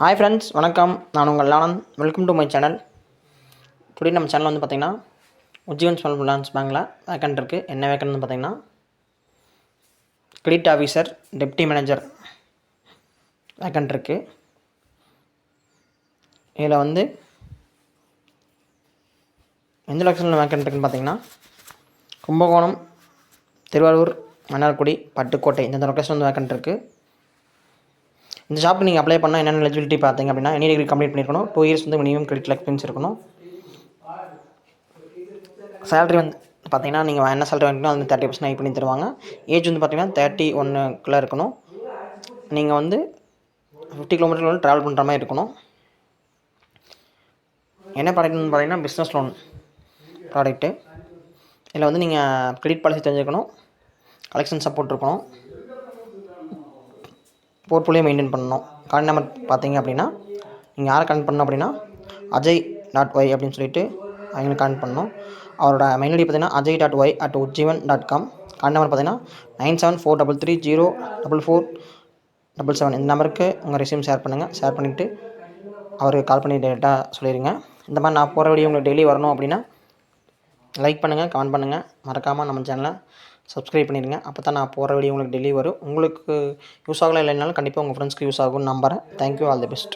Hi friends, வணக்கம். நான் உங்கள் லானந்த். Welcome to my channel. Today நம்ம சேனல் வந்து பார்த்திங்கன்னா உஜ்ஜீவன் ஸ்மால் ஃபைனான்ஸ் பேங்க்கில் வேக்கன்ட் இருக்குது. என்ன வேக்கன்ட்னு பார்த்திங்கன்னா credit officer, deputy manager vacant இருக்குது. இதில் வந்து எந்த லொக்கேஷனில் வேக்கன்ட் இருக்குதுன்னு பார்த்திங்கன்னா கும்பகோணம், திருவாரூர், மன்னார்குடி, பட்டுக்கோட்டை இந்த லொக்கேஷன் வந்து வேக்கன்ட் இருக்குது. இந்த ஜாப்க்கு நீங்கள் அப்ளை பண்ணால் என்னென்ன எலிஜிபிலிட்டி பார்த்தீங்க அப்படின்னா எனி டிகிரி கம்ப்ளீட் பண்ணியிருக்கணும். 2 இயர்ஸ் வந்து மினிமம் கிரெடிட் எக்ஸ்பீரியன்ஸ் இருக்கணும். சேலரி வந்து பார்த்தீங்கன்னா நீங்கள் என்ன சேலரி வாங்கிக்கணும் அது 30% ஹை பண்ணி தருவாங்க. ஏஜ் வந்து பார்த்தீங்கன்னா 31க்குள்ளே இருக்கணும். நீங்கள் வந்து 50 கிலோமீட்டர் ட்ராவல் பண்ணுற மாதிரி இருக்கணும். என்ன ப்ராடக்ட்னு பார்த்தீங்கன்னா பிஸ்னஸ் லோன் ப்ராடக்ட்டு. இதில் வந்து நீங்கள் கிரெடிட் பாலிசி தெரிஞ்சுக்கணும், கலெக்ஷன் சப்போர்ட் இருக்கணும், போர்ட்ஃபோலியோ மெயின்டைன் பண்ணணும். கார்டு நம்பர் பார்த்தீங்க அப்படின்னா நீங்கள் யாரை கனெக்ட் பண்ணணும் அப்படின்னா ajay.y அப்படின்னு சொல்லிட்டு அவங்களுக்கு கனெக்ட் பண்ணணும். அவரோட மெயில் ஐடி பார்த்தீங்கன்னா ajay.y@ujjivan.com. கார்டு நம்பர் பார்த்தீங்கன்னா 9743304477. இந்த நம்பருக்கு உங்கள் ரெஸ்யூம் ஷேர் பண்ணுங்கள். ஷேர் பண்ணிவிட்டு அவருக்கு கால் பண்ணி டேரெக்டாக சொல்லிடுங்க. இந்த மாதிரி நான் போகிற வீடியோ உங்களுக்கு டெய்லி வரணும் அப்படின்னா லைக் பண்ணுங்கள், கமெண்ட் பண்ணுங்கள். மறக்காமல் நம்ம சேனலை சப்ஸ்கிரைப் பண்ணிடுங்க. அப்போ தான் நான் போகிற வீடியோ உங்களுக்கு டெய்லி வரும். உங்களுக்கு யூஸ் ஆகலை இல்லைனாலும் கண்டிப்பாக உங்கள் ஃப்ரெண்ட்ஸ்க்கு யூஸ் ஆகும்னு நம்புகிறேன். Thank you, all the best.